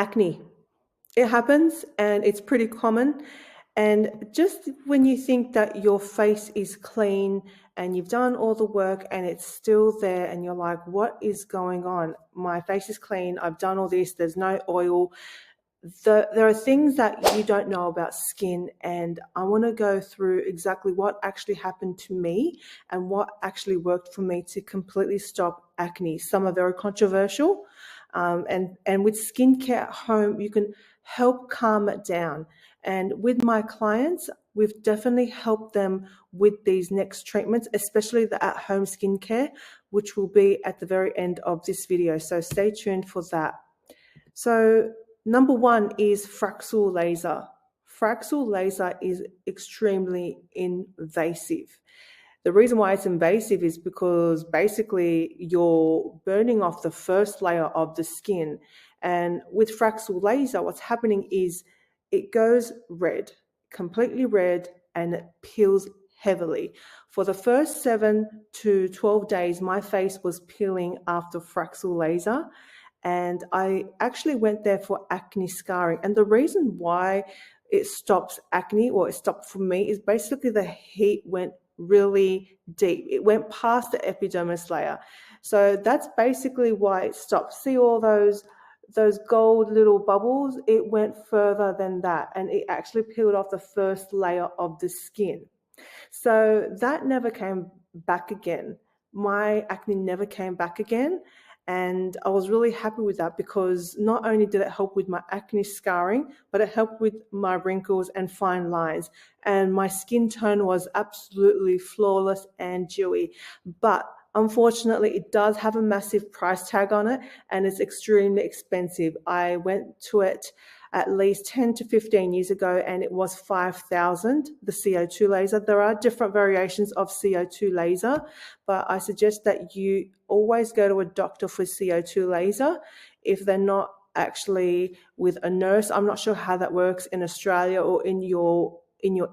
Acne. It happens and it's pretty common. And just when you think that your face is clean and you've done all the work and it's still there and you're like, what is going on? My face is clean. I've done all this. There's no oil. There are things that you don't know about skin, and I want to go through exactly what actually happened to me and what actually worked for me to completely stop acne. Some are very controversial, and with skincare at home, you can help calm it down. And with my clients, we've definitely helped them with these next treatments, especially the at-home skincare, which will be at the very end of this video. So stay tuned for that. So number one is Fraxel laser. Fraxel laser is extremely invasive. The reason why it's invasive is because basically you're burning off the first layer of the skin. And with Fraxel laser, what's happening is it goes red, completely red, and it peels heavily. For the first 7 to 12 days, my face was peeling after Fraxel laser. And I actually went there for acne scarring. And the reason why it stops acne, or it stopped for me, is basically the heat went really deep. It went past the epidermis layer. So that's basically why it stopped. See all those gold little bubbles? It went further than that, and it actually peeled off the first layer of the skin. So that never came back again. My acne never came back again. And I was really happy with that, because not only did it help with my acne scarring, but it helped with my wrinkles and fine lines. And my skin tone was absolutely flawless and dewy. But unfortunately, it does have a massive price tag on it, and it's extremely expensive. I went to it at least 10 to 15 years ago, and it was $5,000, the CO2 laser. There are different variations of CO2 laser, but I suggest that you always go to a doctor for CO2 laser if they're not actually with a nurse. I'm not sure how that works in Australia or in your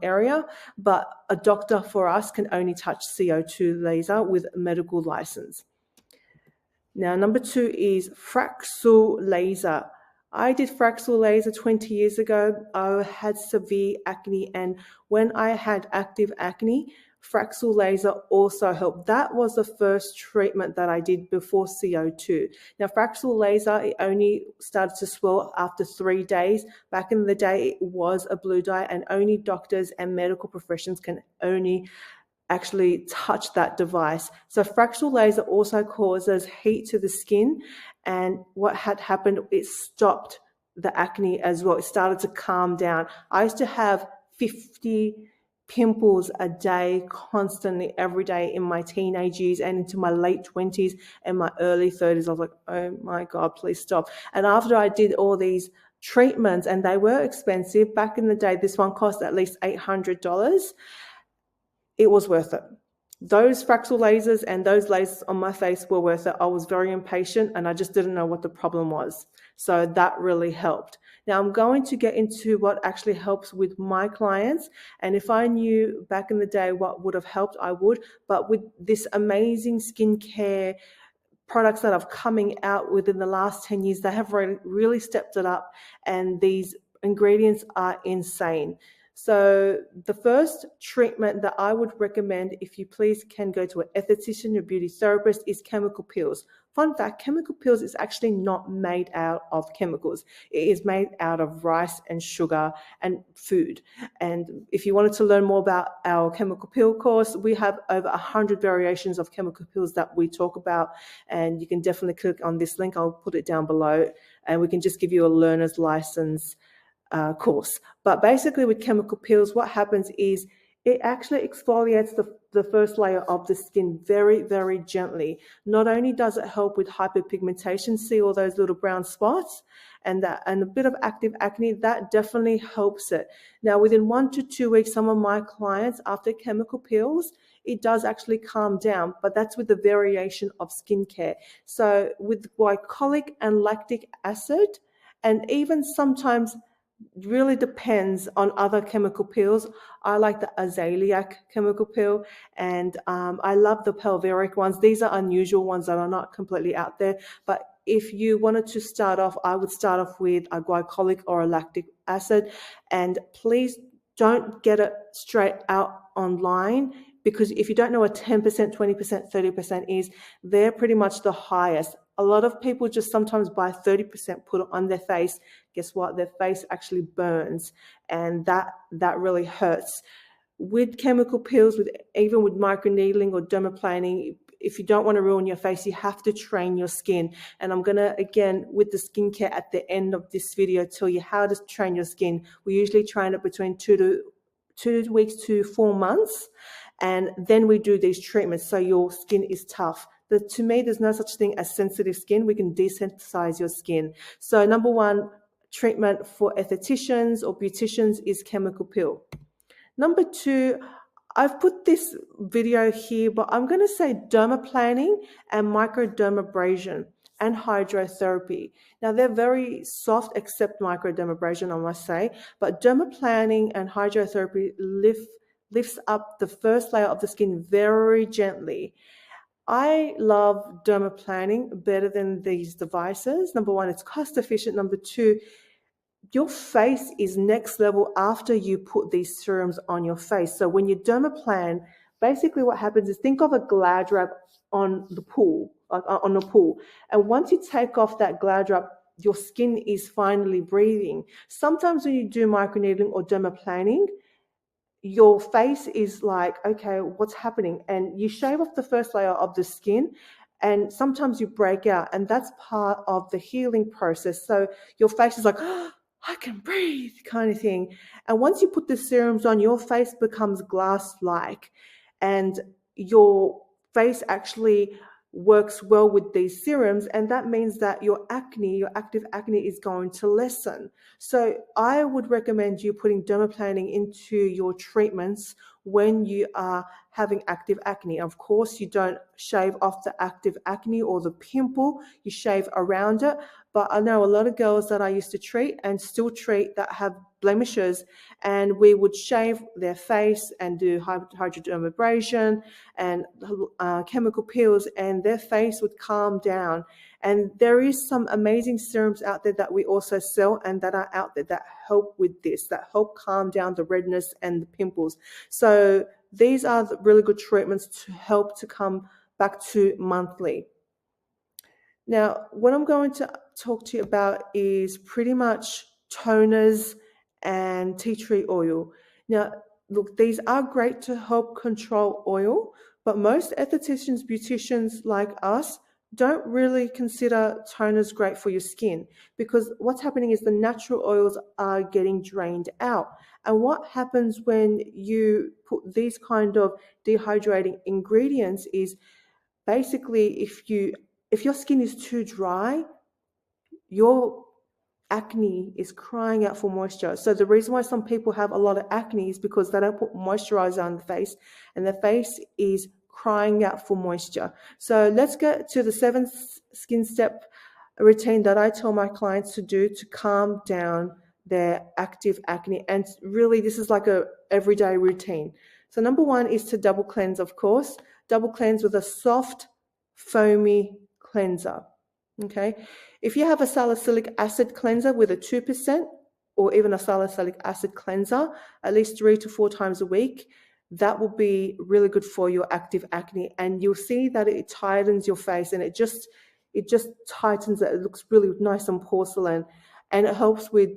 area, but a doctor for us can only touch CO2 laser with a medical license. Now, number two is Fraxel laser. I did Fraxel laser 20 years ago. I had severe acne, and when I had active acne, Fraxel laser also helped. That was the first treatment that I did before CO2. Now, Fraxel laser, it only started to swell after 3 days. Back in the day, it was a blue dye, and only doctors and medical professions can only actually touch that device. So Fraxel laser also causes heat to the skin, and what had happened, it stopped the acne as well. It started to calm down. I used to have 50 pimples a day, constantly, every day, in my teenage years and into my late 20s and my early 30s. I was like, oh my God, please stop. And after I did all these treatments, and they were expensive back in the day, this one cost at least $800. It was worth it. Those Fraxel lasers and those lasers on my face were worth it. I was very impatient, and I just didn't know what the problem was. So that really helped. Now I'm going to get into what actually helps with my clients. And if I knew back in the day what would have helped, I would. But with this amazing skincare products that are coming out within the last 10 years, they have really stepped it up. And these ingredients are insane. So the first treatment that I would recommend, if you please can go to an esthetician or beauty therapist, is chemical peels. Fun fact, chemical peels is actually not made out of chemicals. It is made out of rice and sugar and food. And if you wanted to learn more about our chemical peel course, we have over 100 variations of chemical peels that we talk about. And you can definitely click on this link. I'll put it down below, and we can just give you a learner's license course. But basically with chemical peels, what happens is it actually exfoliates the first layer of the skin very, very gently. Not only does it help with hyperpigmentation, see all those little brown spots, and a bit of active acne, that definitely helps it. Now, within 1 to 2 weeks, some of my clients, after chemical peels, it does actually calm down, but that's with the variation of skincare. So with glycolic and lactic acid, and even sometimes really depends on other chemical peels. I like the azaleac chemical peel, and I love the pelveric ones. These are unusual ones that are not completely out there, but if you wanted to start off, I would start off with a glycolic or a lactic acid, and please don't get it straight out online, because if you don't know what 10%, 20%, 30% is, they're pretty much the highest. A lot of people just sometimes buy 30%, put it on their face. Guess what? Their face actually burns, and that really hurts. With chemical peels, even with microneedling or dermaplaning, if you don't want to ruin your face, you have to train your skin. And I'm going to, again, with the skincare at the end of this video, tell you how to train your skin. We usually train it between 2 weeks to 4 months. And then we do these treatments so your skin is tough. To me, there's no such thing as sensitive skin. We can desensitize your skin. So number one treatment for estheticians or beauticians is chemical peel. Number two, I've put this video here, but I'm going to say dermaplaning and microdermabrasion and hydrotherapy. Now, they're very soft, except microdermabrasion, I must say, but dermaplaning and hydrotherapy lifts up the first layer of the skin very gently. I love dermaplaning better than these devices. Number one, it's cost efficient. Number two, your face is next level after you put these serums on your face. So when you dermaplan, basically what happens is, think of a glad wrap on the pool, on a pool. And once you take off that glad wrap, your skin is finally breathing. Sometimes when you do microneedling or dermaplaning, your face is like, okay, what's happening? And you shave off the first layer of the skin, and sometimes you break out, and that's part of the healing process. So your face is like, oh, I can breathe, kind of thing. And once you put the serums on, your face becomes glass-like, and your face actually works well with these serums, and that means that your acne, your active acne, is going to lessen. So I would recommend you putting dermaplaning into your treatments when you are having active acne. Of course, you don't shave off the active acne or the pimple, you shave around it. But I know a lot of girls that I used to treat and still treat that have blemishes, and we would shave their face and do hydrodermabrasion and chemical peels, and their face would calm down. And there is some amazing serums out there that we also sell and that are out there that help with this, that help calm down the redness and the pimples. So these are the really good treatments to help to come back to monthly. Now, what I'm going to talk to you about is pretty much toners and tea tree oil. Now, look, these are great to help control oil, but most estheticians, beauticians like us don't really consider toners great for your skin, because what's happening is the natural oils are getting drained out. And what happens when you put these kind of dehydrating ingredients is, basically, if your skin is too dry, your acne is crying out for moisture. So the reason why some people have a lot of acne is because they don't put moisturizer on the face, and the face is crying out for moisture. So let's get to the 7 skin step routine that I tell my clients to do to calm down their active acne. And really, this is like a everyday routine. So number 1 is to double cleanse, of course. Double cleanse with a soft, foamy cleanser. Okay. If you have a salicylic acid cleanser with a 2%, or even a salicylic acid cleanser, at least 3 to 4 times a week, that will be really good for your active acne. And you'll see that it tightens your face, and it just tightens it. It looks really nice and porcelain, and it helps with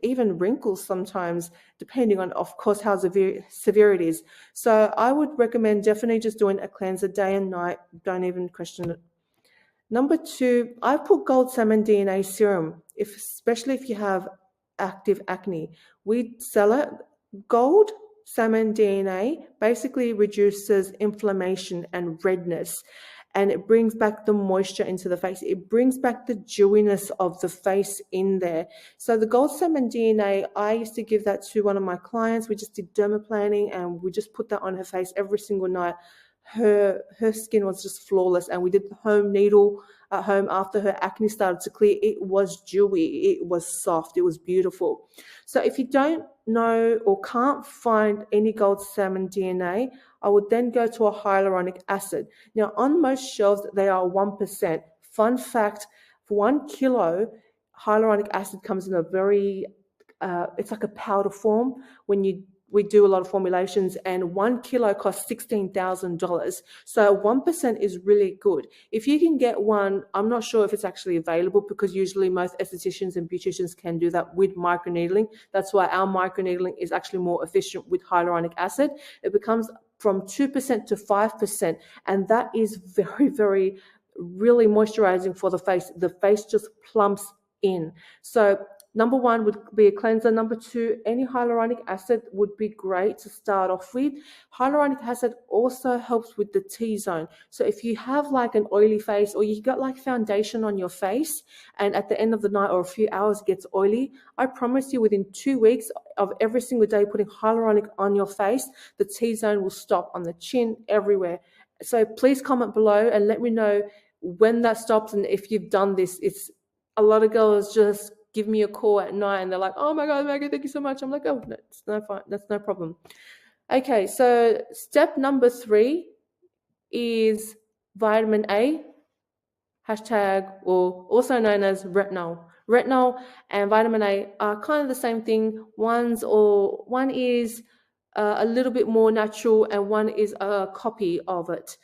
even wrinkles sometimes, depending on, of course, how severe it is. So I would recommend definitely just doing a cleanser day and night. Don't even question it. Number 2, I put gold salmon DNA serum, especially if you have active acne. We sell it. Gold salmon DNA basically reduces inflammation and redness, and it brings back the moisture into the face. It brings back the dewiness of the face in there. So the gold salmon DNA, I used to give that to one of my clients. We just did dermaplaning, and we just put that on her face every single night. Her skin was just flawless, and we did the home needle at home after her acne started to clear. It was dewy, it was soft, it was beautiful. So if you don't know or can't find any gold salmon DNA, I would then go to a hyaluronic acid. Now, on most shelves, they are 1%. Fun fact, For 1 kilo, hyaluronic acid comes in a very, it's like a powder form when we do a lot of formulations, and 1 kilo costs $16,000. So 1% is really good. If you can get one, I'm not sure if it's actually available, because usually most estheticians and beauticians can do that with microneedling. That's why our microneedling is actually more efficient with hyaluronic acid. It becomes from 2% to 5%, and that is very, very really moisturizing for the face. The face just plumps in. So number one would be a cleanser. Number two, any hyaluronic acid would be great to start off with. Hyaluronic acid also helps with the T-zone. So if you have like an oily face, or you got like foundation on your face, and at the end of the night or a few hours it gets oily, I promise you within 2 weeks of every single day putting hyaluronic on your face, the T-zone will stop on the chin, everywhere. So please comment below and let me know when that stops, and if you've done this. It's a lot of girls just give me a call at night and they're like, oh my God, Maggie, thank you so much. I'm like, oh, that's no fine. That's no problem. Okay, so step number 3 is vitamin A, hashtag, or also known as retinol. Retinol and vitamin A are kind of the same thing. One is a little bit more natural, and one is a copy of it.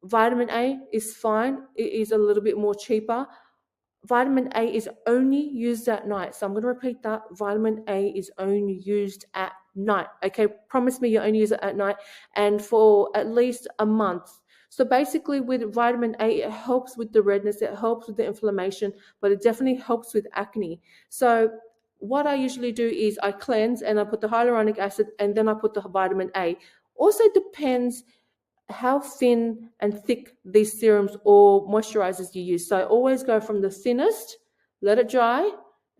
Vitamin A is fine. It is a little bit more cheaper. Vitamin A is only used at night. So I'm going to repeat that. Vitamin A is only used at night. Okay, promise me you only use it at night, and for at least a month. So basically with vitamin A, it helps with the redness, it helps with the inflammation, but it definitely helps with acne. So what I usually do is I cleanse and I put the hyaluronic acid, and then I put the vitamin A. Also depends how thin and thick these serums or moisturizers you use. So always go from the thinnest, let it dry,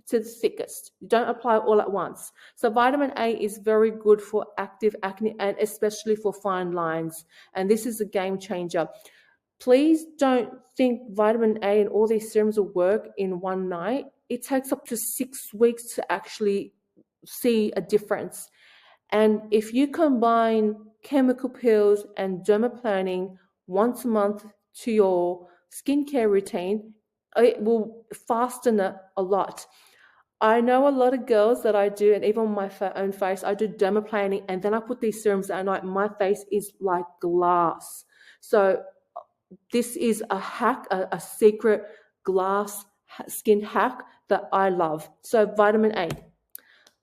to the thickest. You don't apply all at once. So vitamin A is very good for active acne, and especially for fine lines. And this is a game changer. Please don't think vitamin A and all these serums will work in one night. It takes up to 6 weeks to actually see a difference. And if you combine chemical peels and dermaplanning once a month to your skincare routine, it will fasten it a lot. I know a lot of girls that I do, and even on my own face, I do dermaplanning, and then I put these serums at night. My face is like glass. So this is a hack, a secret glass skin hack that I love. So vitamin A.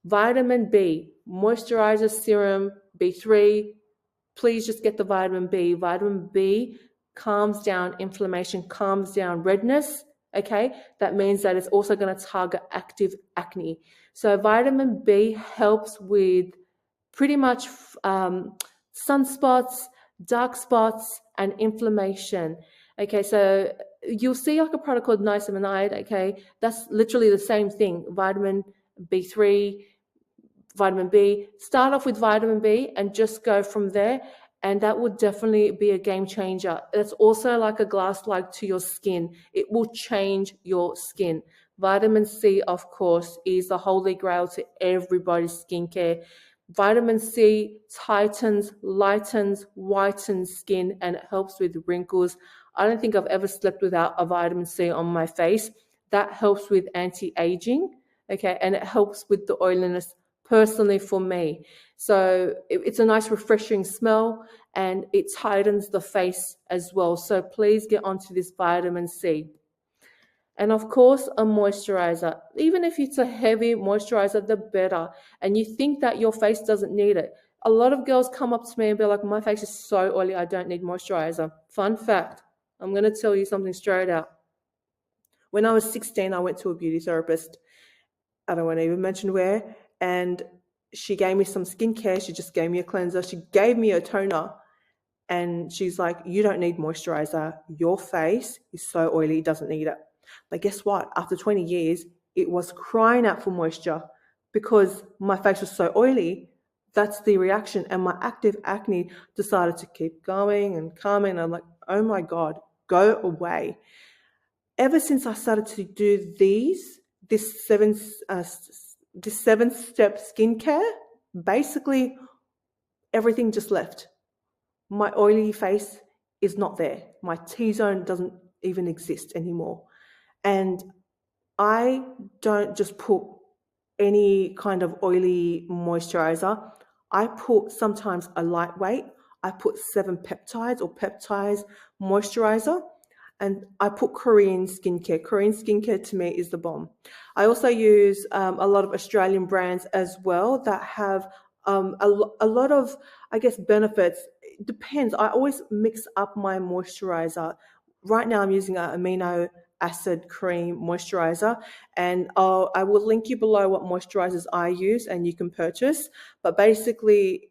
Vitamin B, moisturizer serum, B3. Please just get the vitamin B. Vitamin B calms down inflammation, calms down redness. Okay, that means that it's also going to target active acne. So vitamin B helps with pretty much sunspots, dark spots, and inflammation. Okay, so you'll see like a product called niacinamide. Okay, that's literally the same thing. Vitamin B3, vitamin B. Start off with vitamin B and just go from there, and that would definitely be a game changer. It's also like a glass like to your skin. It will change your skin. Vitamin C, of course, is the holy grail to everybody's skincare. Vitamin C tightens, lightens, whitens skin, and it helps with wrinkles. I don't think I've ever slept without a vitamin C on my face. That helps with anti-aging, okay, and it helps with the oiliness personally for me. So it's a nice refreshing smell, and it tightens the face as well. So please get onto this vitamin C. And of course, a moisturizer. Even if it's a heavy moisturizer, the better. And you think that your face doesn't need it. A lot of girls come up to me and be like, my face is so oily, I don't need moisturizer. Fun fact, I'm going to tell you something straight out. When I was 16, I went to a beauty therapist. I don't want to even mention where. And she gave me some skincare. She just gave me a cleanser. She gave me a toner. And she's like, you don't need moisturizer. Your face is so oily, it doesn't need it. But guess what? After 20 years, it was crying out for moisture because my face was so oily. That's the reaction. And my active acne decided to keep going and coming. I'm like, oh my God, go away. Ever since I started to do this 7-step skincare, basically everything just left. My oily face is not there. My T-zone doesn't even exist anymore. And I don't just put any kind of oily moisturizer. I put sometimes a lightweight. I put 7 peptides or peptides moisturizer. And I put Korean skincare. Korean skincare to me is the bomb. I also use a lot of Australian brands as well that have a lot of, I guess, benefits. It depends. I always mix up my moisturizer. Right now, I'm using an amino acid cream moisturizer, and I will link you below what moisturizers I use and you can purchase. But basically,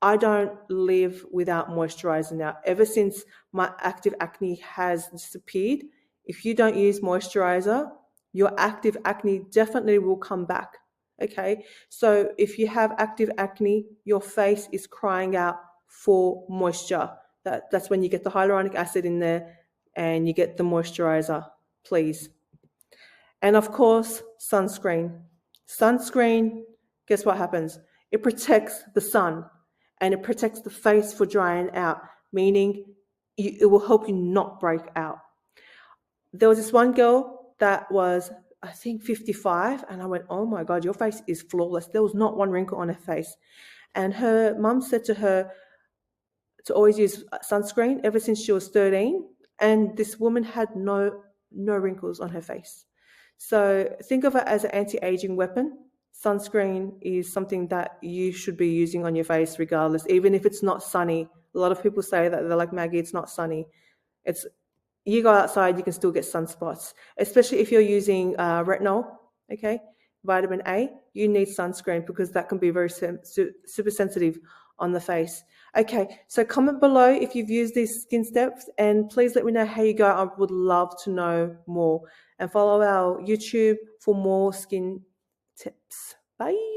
I don't live without moisturizer now. Ever since my active acne has disappeared, if you don't use moisturizer, your active acne definitely will come back. Okay, so if you have active acne, your face is crying out for moisture. That's when you get the hyaluronic acid in there and you get the moisturizer, please. And of course, sunscreen. Sunscreen, guess what happens? It protects the sun and it protects the face for drying out, meaning it will help you not break out. There was this one girl that was, I think, 55, and I went, oh my God, your face is flawless. There was not one wrinkle on her face. And her mum said to her to always use sunscreen ever since she was 13, and this woman had no wrinkles on her face. So think of it as an anti-aging weapon. Sunscreen is something that you should be using on your face regardless, even if it's not sunny. A lot of people say that, they're like, Maggie, it's not sunny. It's, you go outside, you can still get sunspots, especially if you're using retinol, okay, vitamin A, you need sunscreen because that can be very super sensitive on the face. Okay, so comment below if you've used these skin steps, and please let me know how you go. I would love to know more. And follow our YouTube for more skin tips. Bye.